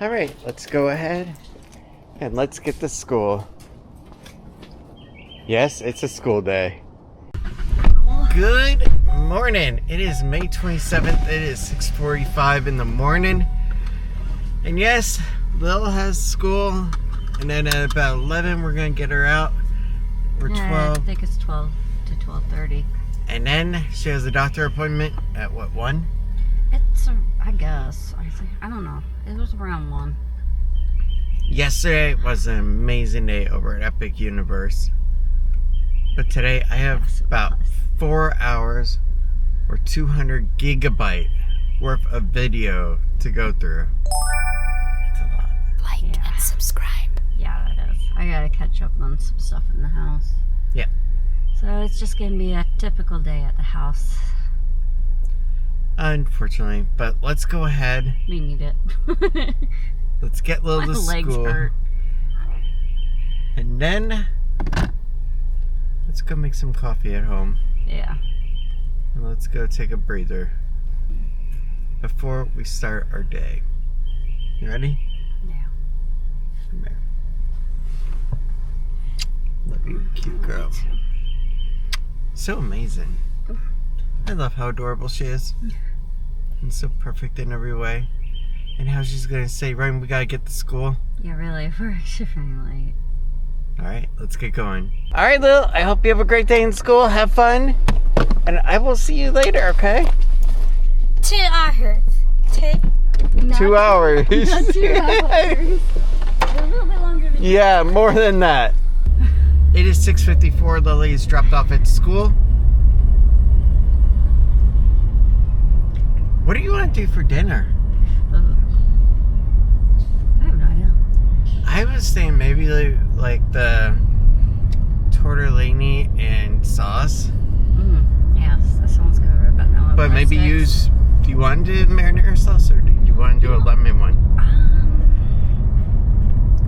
All right, let's go ahead and let's get to school. Yes, it's a school day. Good morning. It is May 27th. It is 6:45 in the morning. And yes, Lil has school. And then at about 11, we're going to get her out. Or 12. I think it's 12 to 12:30. And then she has a doctor appointment at what, 1? It's, I guess. I don't know. It was around 1. Yesterday was an amazing day over at Epic Universe. But today I have about 4 hours or 200 gigabyte worth of video to go through. That's a lot. Like and subscribe. Yeah, it is. I gotta catch up on some stuff in the house. Yeah. So it's just gonna be a typical day at the house. Unfortunately, but let's go ahead. We need it. Let's get Lil to My legs school. hurt. And then let's go make some coffee at home. Yeah. And let's go take a breather before we start our day. You ready? Yeah. Come here. Love you, cute girl. So amazing. I love how adorable she is. And so perfect in every way. And how she's gonna say, Ryan, we gotta get to school. Yeah, really. We're actually running late. Alright, let's get going. Alright, Lil, I hope you have a great day in school. Have fun. And I will see you later, okay? 2 hours. 2 hours. Not 2 hours. A little bit longer than Yeah, more than that. It is 6:54. Lily is dropped off at school. What do you want to do for dinner? I have no idea. I was saying maybe like the tortellini and sauce. Yes, that sounds good. But maybe use... Do you want to do marinara sauce or do you want to do a lemon one?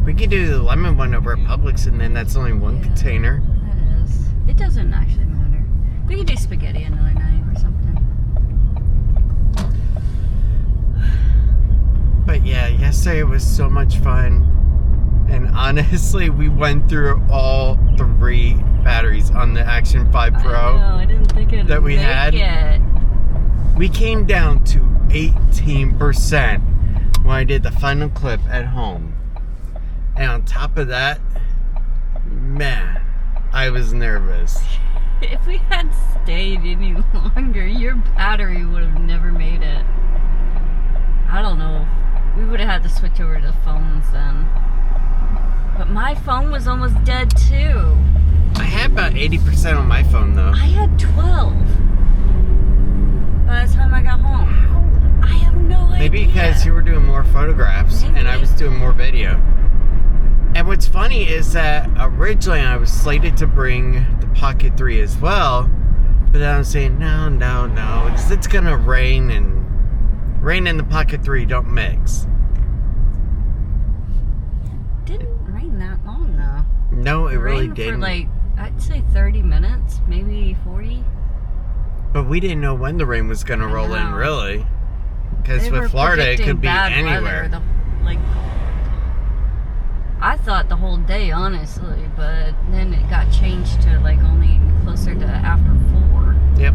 We could do the lemon one over at Publix and then that's only one container. That is. It doesn't actually matter. We could do spaghetti another night or something. But yeah, yesterday was so much fun. And honestly, we went through all 3 batteries on the Action 5 Pro. I didn't think it'd that we make had. it. We came down to 18% when I did the final clip at home. And on top of that, man, I was nervous. If we had stayed any longer, your battery would have never made it. I don't know. We would have had to switch over to phones then. But my phone was almost dead too. I had about 80% on my phone though. I had 12 by the time I got home. I have no idea. Maybe because you were doing more photographs and I was doing more video. And what's funny is that originally I was slated to bring the Pocket 3 as well. But then I was saying, no, because it's gonna rain and rain and the Pocket 3 don't mix. Didn't rain that long though. No, it really rained didn't. For like, I'd say 30 minutes, maybe 40. But we didn't know when the rain was gonna roll in, really. Because They with were Florida, it could be predicting bad anywhere. weather, I thought the whole day, honestly, but then it got changed to like only closer to after 4. Yep.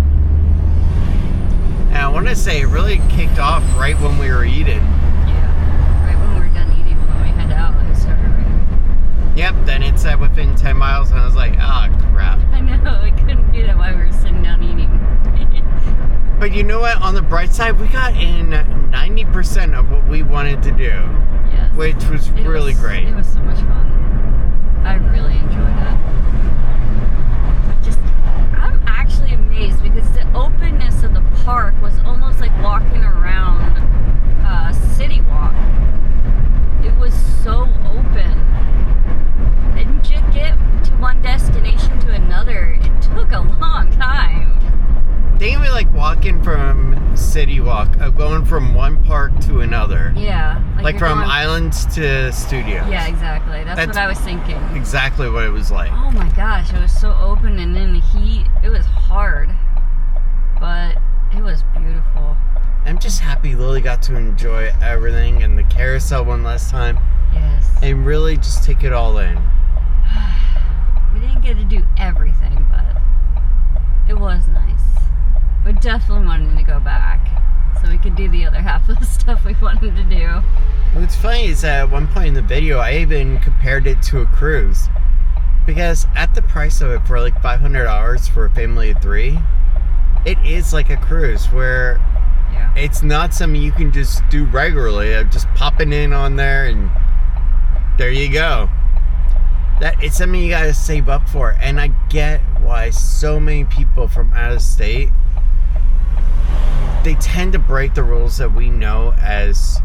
And I want to say it really kicked off right when we were eating. Yeah, right when we were done eating, when we headed out, it started raining. Yep, then it said within 10 miles, and I was like, ah, crap. I know, I couldn't do that while we were sitting down eating. But you know what? On the bright side, we got in 90% of what we wanted to do. Yes. Which was really great. It was so much fun. I really enjoyed it. I'm actually amazed because the openness of the park was almost like walking around City Walk. It was so open. Didn't you get to one destination to another? It took a long time. Didn't we like walking from City Walk, going from one park to another? Yeah. Like from Islands to Studios. Yeah, exactly. That's what I was thinking. Exactly what it was like. Oh my gosh, it was so open and in the heat. It was hard, but it was beautiful. I'm just happy Lily got to enjoy everything and the carousel one last time. Yes. And really just take it all in. We didn't get to do everything, but it was nice. We definitely wanted to go back so we could do the other half of the stuff we wanted to do. What's funny is that at one point in the video, I even compared it to a cruise. Because at the price of it for like $500 for a family of 3, it is like a cruise where it's not something you can just do regularly. I'm just popping in on there and there you go. That it's something you gotta save up for. And I get why so many people from out of state, they tend to break the rules that we know as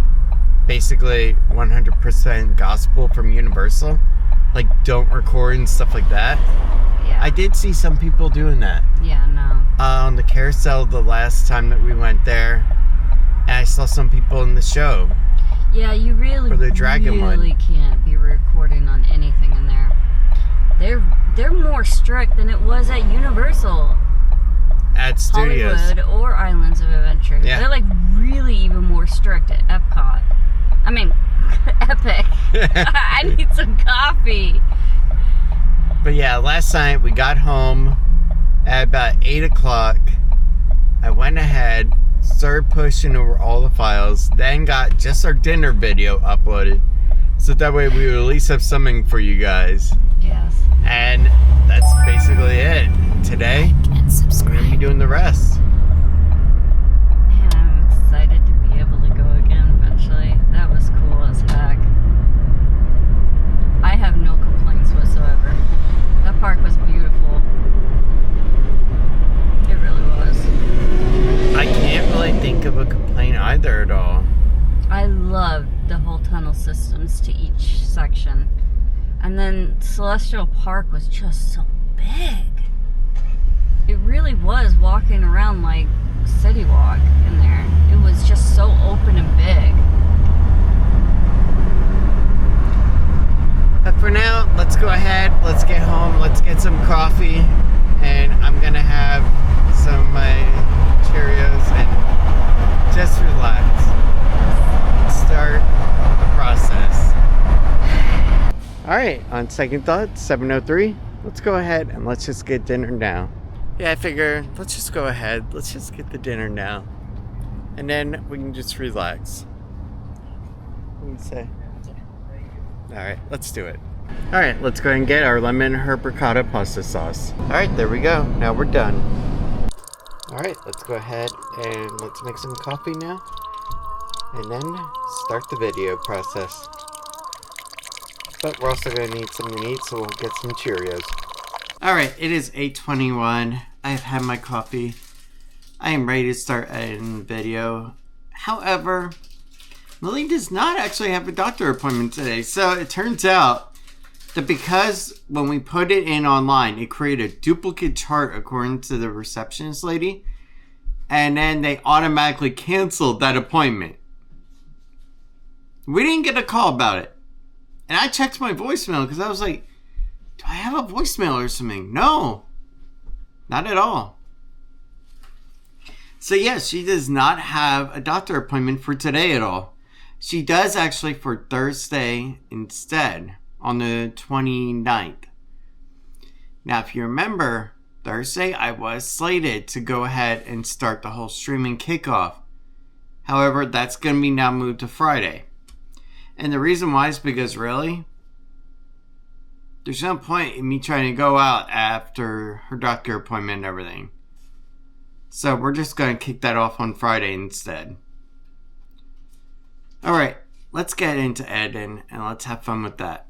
basically 100% gospel from Universal. Like, don't record and stuff like that. Yeah. I did see some people doing that. Yeah, no. On the carousel the last time that we went there. And I saw some people in the show. Yeah, you really, for the dragon really one. Can't be recording on anything in there. They're more strict than it was at Universal. At Studios. Hollywood or Islands of Adventure. Yeah. They're like really even more strict at Epcot. I mean, Epic. I need some coffee. But yeah, last night we got home at about 8 o'clock. I went ahead, started pushing over all the files, then got just our dinner video uploaded. So that way we would at least have something for you guys. Yes. And that's basically it. Today, we're going to be doing the rest. Man, I'm excited to be able to go again eventually. That was cool as heck. I have no complaints whatsoever. That park was beautiful. It really was. I can't really think of a complaint either at all. I loved the whole tunnel systems to each section. And then Celestial Park was just so big. It really was walking around like City Walk in there. It was just so open and big. But for now, let's go ahead, let's get home, let's get some coffee, and I'm gonna have some of my Cheerios and just relax. Start the process. Alright, on second thought, 7:03, let's go ahead and let's just get dinner now. Yeah, I figure, let's just go ahead, let's just get the dinner now. And then we can just relax. What do you say? Alright, let's do it. Alright, let's go ahead and get our lemon herb ricotta pasta sauce. Alright, there we go. Now we're done. Alright, let's go ahead and let's make some coffee now. And then start the video process. But we're also going to need something to eat, so we'll get some Cheerios. Alright, it is 8:21. I've had my coffee. I am ready to start editing the video. However, Lily does not actually have a doctor appointment today. So it turns out that because when we put it in online, it created a duplicate chart according to the receptionist lady. And then they automatically canceled that appointment. We didn't get a call about it. And I checked my voicemail because I was like, do I have a voicemail or something? No, not at all. So yes, she does not have a doctor appointment for today at all. She does actually for Thursday instead, on the 29th. Now, if you remember, Thursday I was slated to go ahead and start the whole streaming kickoff. However, that's going to be now moved to Friday. And the reason why is because really, there's no point in me trying to go out after her doctor appointment and everything. So we're just going to kick that off on Friday instead. Alright, let's get into editing and let's have fun with that.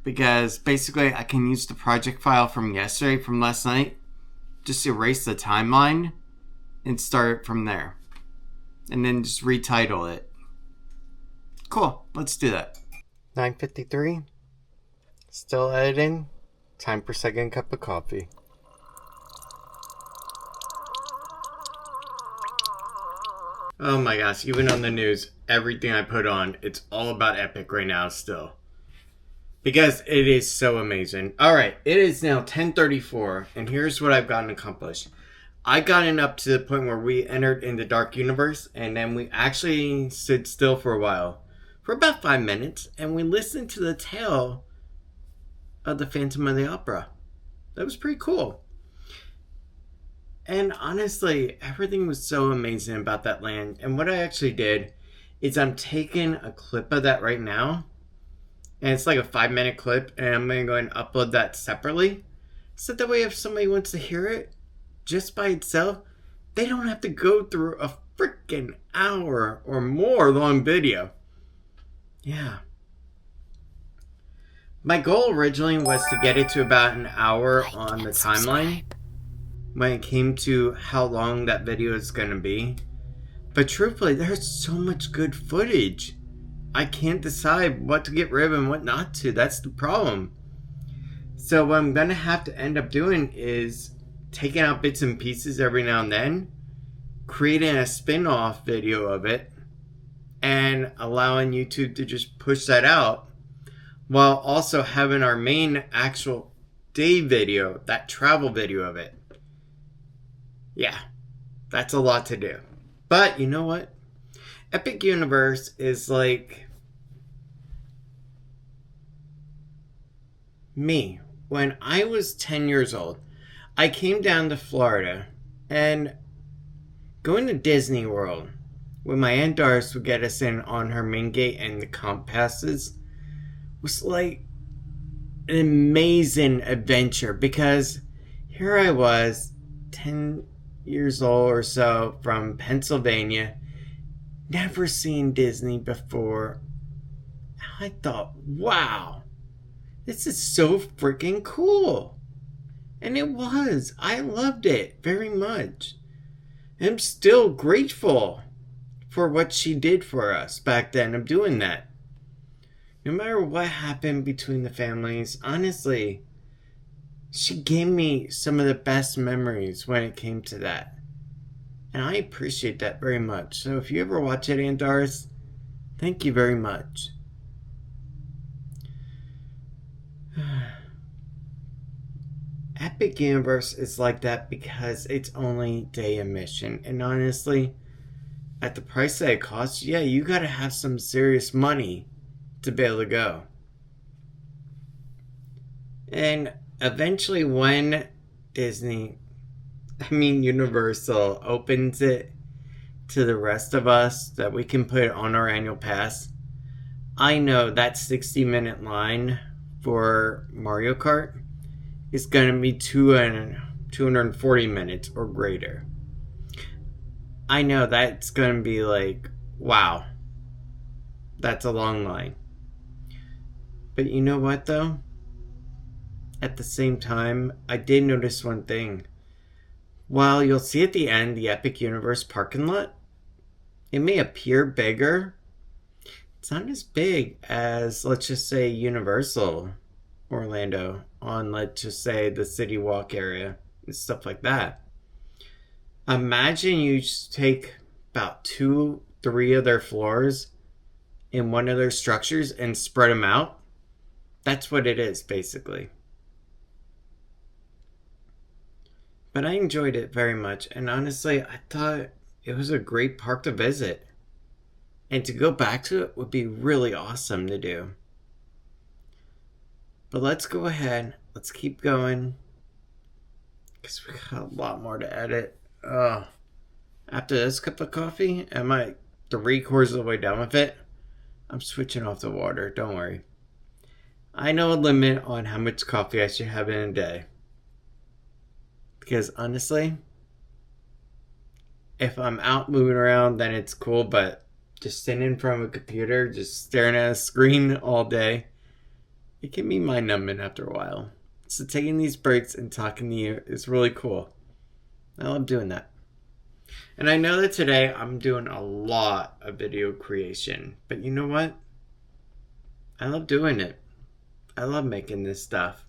Because basically I can use the project file from yesterday, from last night, just erase the timeline and start it from there. And then just retitle it. Cool, let's do that. 9:53. Still editing. Time for second cup of coffee. Oh my gosh, even on the news, everything I put on, it's all about Epic right now still. Because it is so amazing. Alright, it is now 10:34, and here's what I've gotten accomplished. I gotten up to the point where we entered in the dark universe, and then we actually stood still for a while, for about 5 minutes, and we listened to the tale of the Phantom of the Opera. That was pretty cool. And honestly, everything was so amazing about that land. And what I actually did is I'm taking a clip of that right now, and it's like a 5-minute clip, and I'm going to go and upload that separately, so that way if somebody wants to hear it just by itself, they don't have to go through a freaking hour or more long video. Yeah. My goal originally was to get it to about an hour on the timeline when it came to how long that video is going to be. But truthfully, there's so much good footage. I can't decide what to get rid of and what not to. That's the problem. So what I'm going to have to end up doing is taking out bits and pieces every now and then, creating a spin-off video of it, and allowing YouTube to just push that out, while also having our main actual day video, that travel video of it. Yeah, that's a lot to do. But you know what? Epic Universe is like me. When I was 10 years old, I came down to Florida, and going to Disney World when my Aunt Doris would get us in on her main gate and the comp passes was like an amazing adventure, because here I was, 10 years old or so, from Pennsylvania, never seen Disney before. I thought, wow, this is so freaking cool. And it was. I loved it very much. I'm still grateful for what she did for us back then of doing that. No matter what happened between the families, honestly, she gave me some of the best memories when it came to that. And I appreciate that very much. So if you ever watch it, Aunt Doris, thank you very much. Epic Universe is like that because it's only day admission. And honestly, at the price that it costs, yeah, you gotta have some serious money to be able to go. And eventually when Universal opens it to the rest of us, that we can put it on our annual pass, I know that 60-minute line for Mario Kart is going to be 240 minutes or greater. I know that's going to be like, wow, that's a long line. But you know what though? At the same time, I did notice one thing. While you'll see at the end the Epic Universe parking lot, it may appear bigger. It's not as big as, let's just say, Universal Orlando on, let's just say, the City Walk area and stuff like that. Imagine you just take about 2-3 of their floors in one of their structures and spread them out. That's what it is, basically. But I enjoyed it very much, and honestly, I thought it was a great park to visit. And to go back to it would be really awesome to do. But let's go ahead. Let's keep going, because we got a lot more to edit. After this cup of coffee, am I 3/4 of the way done with it? I'm switching off the water. Don't worry. I know a limit on how much coffee I should have in a day. Because honestly, if I'm out moving around, then it's cool. But just sitting in front of a computer, just staring at a screen all day, it can be mind-numbing after a while. So taking these breaks and talking to you is really cool. I love doing that. And I know that today I'm doing a lot of video creation. But you know what? I love doing it. I love making this stuff.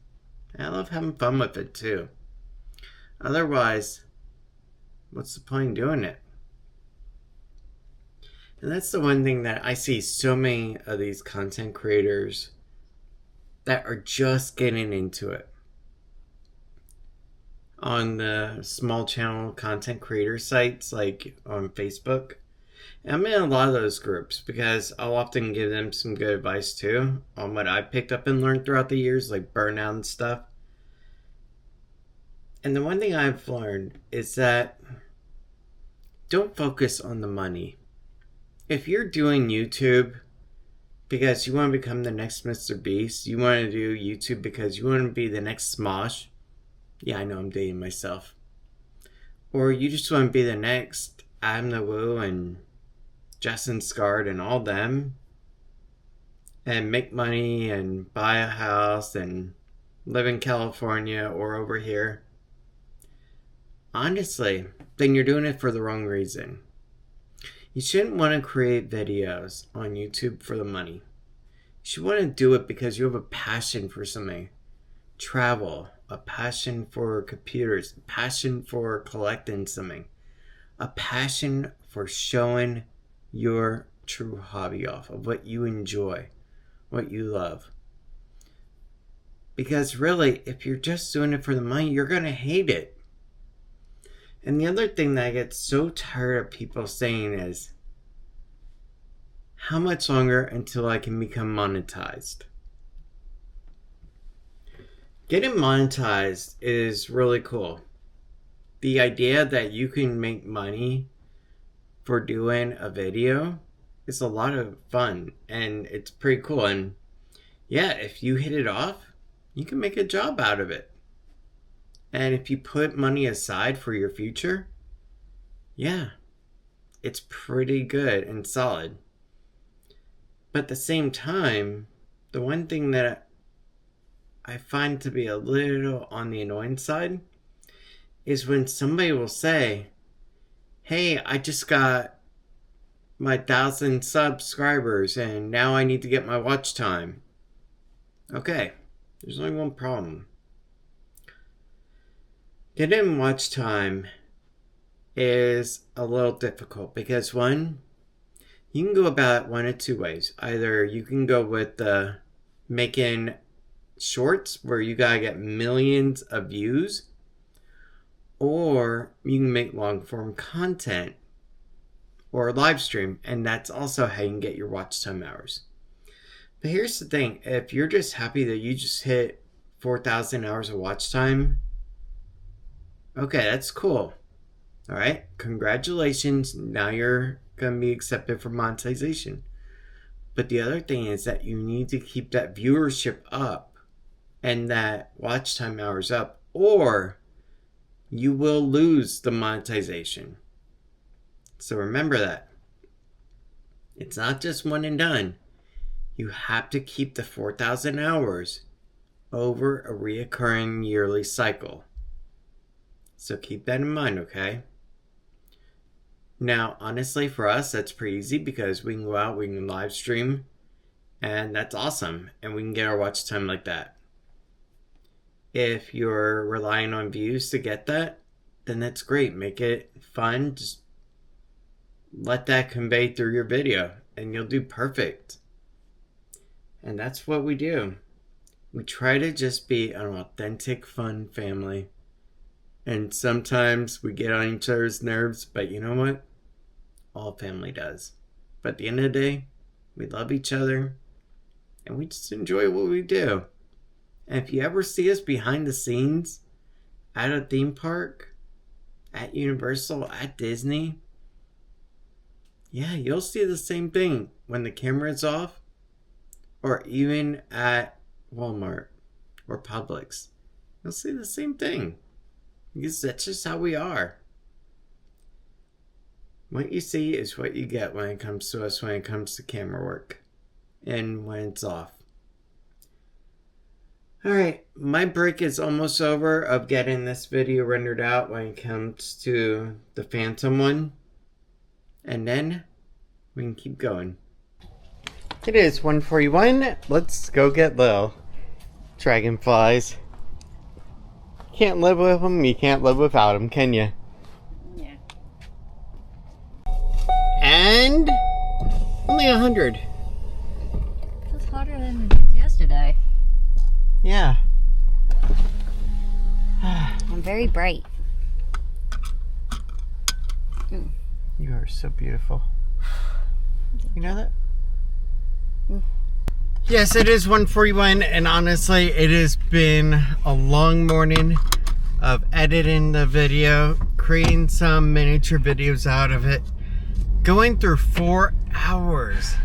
And I love having fun with it too. Otherwise, what's the point in doing it? And that's the one thing that I see so many of these content creators that are just getting into it. on the small channel content creator sites like on Facebook. And I'm in a lot of those groups because I'll often give them some good advice too on what I picked up and learned throughout the years, like burnout and stuff. And the one thing I've learned is that don't focus on the money. If you're doing YouTube because you want to become the next Mr. Beast, you want to do YouTube because you want to be the next Smosh. Yeah, I know I'm dating myself. Or you just want to be the next Adam the Woo and Justin Scarred and all them. And make money and buy a house and live in California or over here. Honestly, then you're doing it for the wrong reason. You shouldn't want to create videos on YouTube for the money. You should want to do it because you have a passion for something. Travel, a passion for computers, a passion for collecting something, a passion for showing your true hobby off of what you enjoy, what you love. Because really, if you're just doing it for the money, you're going to hate it. And the other thing that I get so tired of people saying is, how much longer until I can become monetized? Getting monetized is really cool. The idea that you can make money for doing a video is a lot of fun and it's pretty cool. And yeah, if you hit it off, you can make a job out of it. And if you put money aside for your future, yeah, it's pretty good and solid. But at the same time, the one thing that I find to be a little on the annoying side is when somebody will say, hey, I just got my 1,000 subscribers and now I need to get my watch time. Okay, there's only one problem. Getting watch time is a little difficult because one, you can go about it one of two ways. Either you can go with making shorts where you gotta get millions of views, or you can make long form content or a live stream, and that's also how you can get your watch time hours. But here's the thing, if you're just happy that you just hit 4,000 hours of watch time, okay, that's cool. All right, congratulations. Now you're going to be accepted for monetization. But the other thing is that you need to keep that viewership up and that watch time hours up, or you will lose the monetization. So remember that. It's not just one and done. You have to keep the 4,000 hours over a reoccurring yearly cycle. So keep that in mind, okay? Now, honestly, for us, that's pretty easy because we can go out, we can live stream, and that's awesome. And we can get our watch time like that. If you're relying on views to get that, then that's great. Make it fun. Just let that convey through your video, and you'll do perfect. And that's what we do. We try to just be an authentic, fun family. And sometimes we get on each other's nerves, but you know what? All family does. But at the end of the day, we love each other and we just enjoy what we do. And if you ever see us behind the scenes at a theme park, at Universal, at Disney, yeah, you'll see the same thing when the camera is off, or even at Walmart or Publix. You'll see the same thing. Because that's just how we are. What you see is what you get when it comes to us, when it comes to camera work. And when it's off. Alright, my break is almost over of getting this video rendered out when it comes to the Phantom one. And then we can keep going. It is 1:41. Let's go get Lil. Dragonflies. Can't live with them, you can't live without them, can you? Yeah. And only 100. It's hotter than yesterday. Yeah. I'm very bright. You are so beautiful. You know that? Yes, it is 1:41, and honestly, it has been a long morning of editing the video, creating some miniature videos out of it, going through 4 hours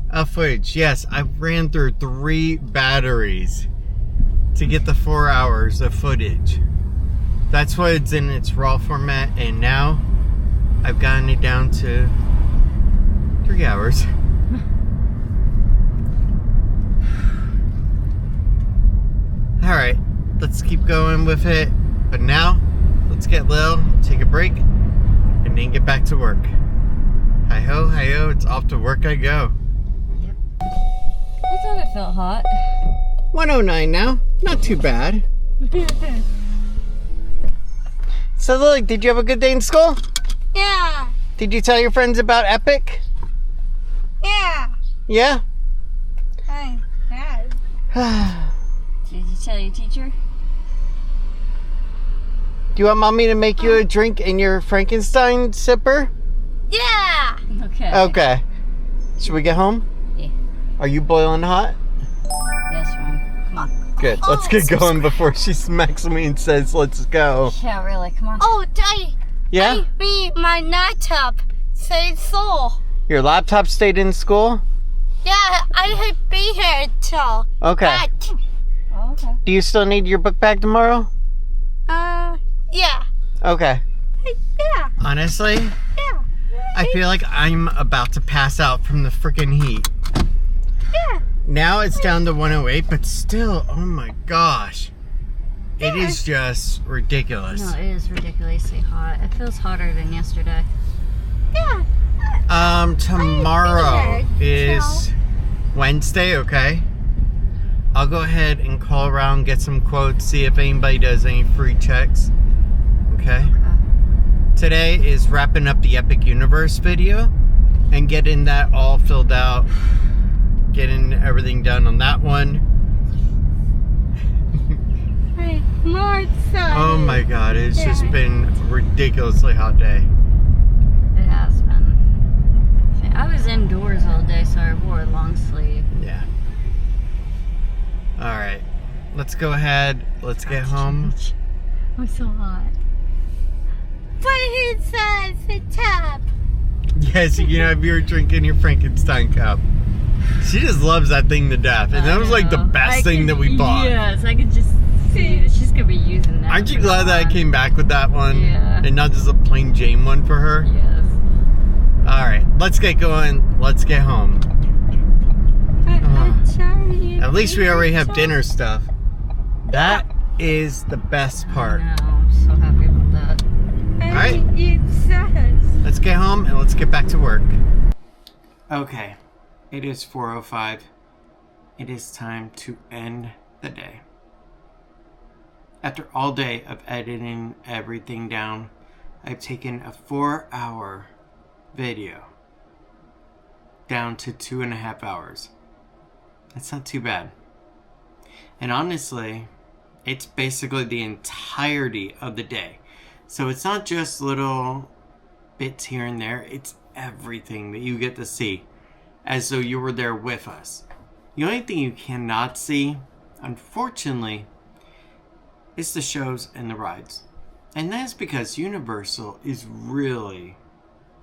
of footage. Yes, I ran through 3 batteries to get the 4 hours of footage. That's what it's in its raw format, and now I've gotten it down to 3 hours. Alright, let's keep going with it. But now, let's get Lil, take a break, and then get back to work. Hi-ho, hi-ho, it's off to work I go. Yep. I thought it felt hot. 109 now, not too bad. So Lily, did you have a good day in school? Yeah. Did you tell your friends about Epic? Yeah. Yeah? Yeah. Did you tell your teacher? Do you want mommy to make you a drink in your Frankenstein sipper? Yeah. Okay. Okay. Should we get home? Yeah. Are you boiling hot? Yes, Ron. Come on. Good. Let's get going before she smacks me and says, let's go. Yeah, really. Come on. Oh, Daddy. Yeah? My laptop says so. Your laptop stayed in school? Yeah, I should be here till. Okay. But, Oh, okay. Do you still need your book bag tomorrow? yeah. Okay. Yeah. Honestly, Yeah. I feel like I'm about to pass out from the freaking heat. Yeah. Now it's down to 108, but still, oh my gosh. It is just ridiculous. No, it is ridiculously hot. It feels hotter than yesterday. Yeah. Tomorrow is Wednesday, okay? I'll go ahead and call around, get some quotes, see if anybody does any free checks. Okay? Today is wrapping up the Epic Universe video and getting that all filled out, getting everything done on that one. Hey, more sun. Oh my god, it's just been a ridiculously hot day. It has been. See, I was indoors all day, so I wore a long sleeve. Yeah. Alright, let's go ahead, let's get home. It was so hot. Put his the top. Yes, you can have your drink in your Frankenstein cup. She just loves that thing to death. And that was like the best thing that we bought. Yes, I could just see that she's going to be using that. Aren't you glad that I came back with that one? Yeah. And not just a plain Jane one for her? Yes. Alright, let's get going. Let's get home. At least we already have dinner stuff. That is the best part. I know, I'm so happy about that. Alright. Let's get home and let's get back to work. Okay, it is 4:05. It is time to end the day. After all day of editing everything down, I've taken a 4-hour video down to 2.5 hours. That's not too bad. And honestly, it's basically the entirety of the day. So it's not just little bits here and there, it's everything that you get to see as though you were there with us. The only thing you cannot see, unfortunately, is the shows and the rides. And that's because Universal is really,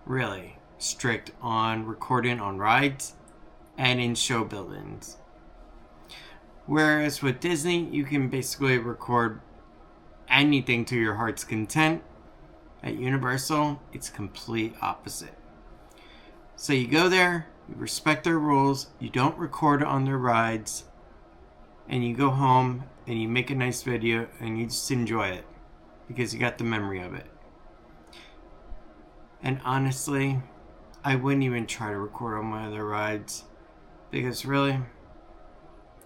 really strict on recording on rides and in show buildings. Whereas with Disney, you can basically record anything to your heart's content. At Universal, it's complete opposite. So you go there, you respect their rules, you don't record on their rides, and you go home and you make a nice video and you just enjoy it because you got the memory of it. And honestly, I wouldn't even try to record on my other rides because really,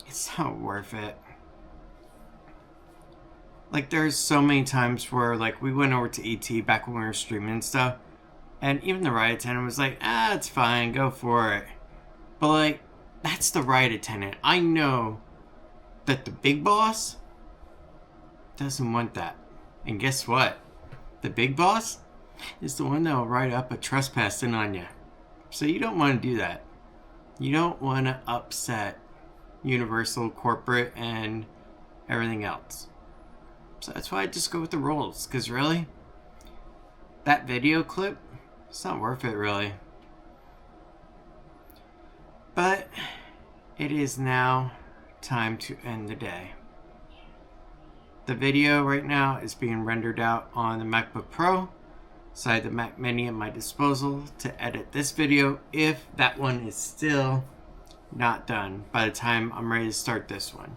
it's not worth it. Like, there's so many times where, like, we went over to ET back when we were streaming and stuff, and even the ride attendant was like, it's fine, go for it. But, like, that's the ride attendant. I know that the big boss doesn't want that. And guess what? The big boss is the one that will write up a trespassing on you. So you don't want to do that. You don't want to upset Universal, corporate, and everything else. So that's why I just go with the rules. Because really, that video clip, it's not worth it really. But it is now time to end the day. The video right now is being rendered out on the MacBook Pro. So I have the Mac Mini at my disposal to edit this video if that one is still not done by the time I'm ready to start this one,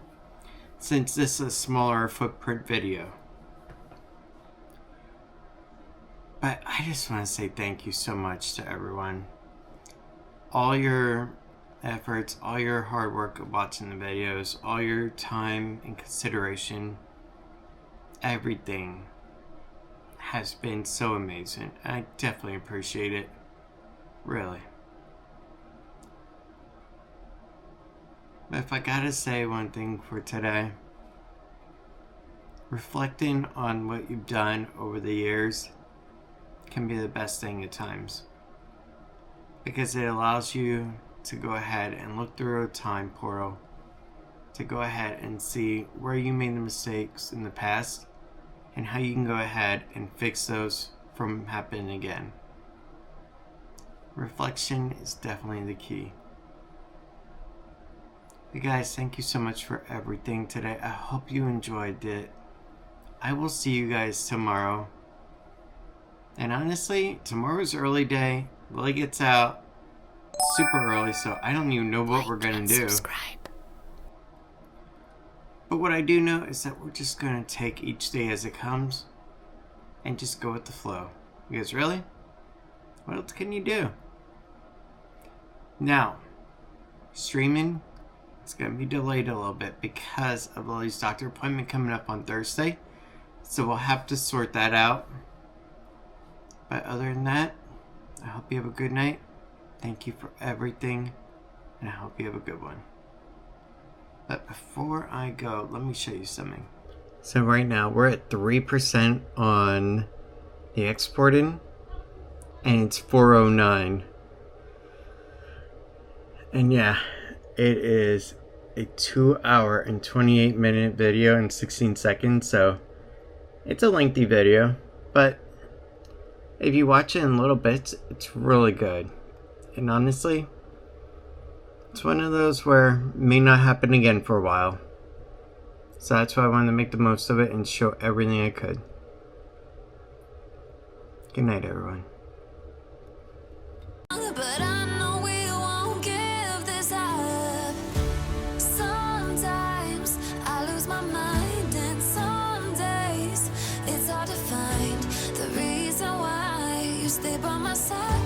since this is a smaller footprint video. But I just want to say thank you so much to everyone. All your efforts, all your hard work of watching the videos, all your time and consideration, everything has been so amazing. I definitely appreciate it. Really. But if I gotta say one thing for today, reflecting on what you've done over the years can be the best thing at times. Because it allows you to go ahead and look through a time portal to go ahead and see where you made the mistakes in the past and how you can go ahead and fix those from happening again. Reflection is definitely the key. You guys, thank you so much for everything today. I hope you enjoyed it. I will see you guys tomorrow. And honestly, tomorrow's early day. Lily gets out super early, so I don't even know what we're gonna do. Subscribe. But what I do know is that we're just gonna take each day as it comes and just go with the flow. Because really, what else can you do? Now, streaming is gonna be delayed a little bit because of Lily's doctor appointment coming up on Thursday. So we'll have to sort that out. But other than that, I hope you have a good night. Thank you for everything, and I hope you have a good one. But before I go, let me show you something. So right now, we're at 3% on the exporting, and it's 409. And yeah, it is a 2-hour and 28-minute video in 16 seconds, so it's a lengthy video, but if you watch it in little bits, it's really good. And honestly, it's one of those where it may not happen again for a while. So that's why I wanted to make the most of it and show everything I could. Good night, everyone. But I know we won't give this up. Sometimes I lose my mind, and some days it's hard to find the reason why you stay by my side.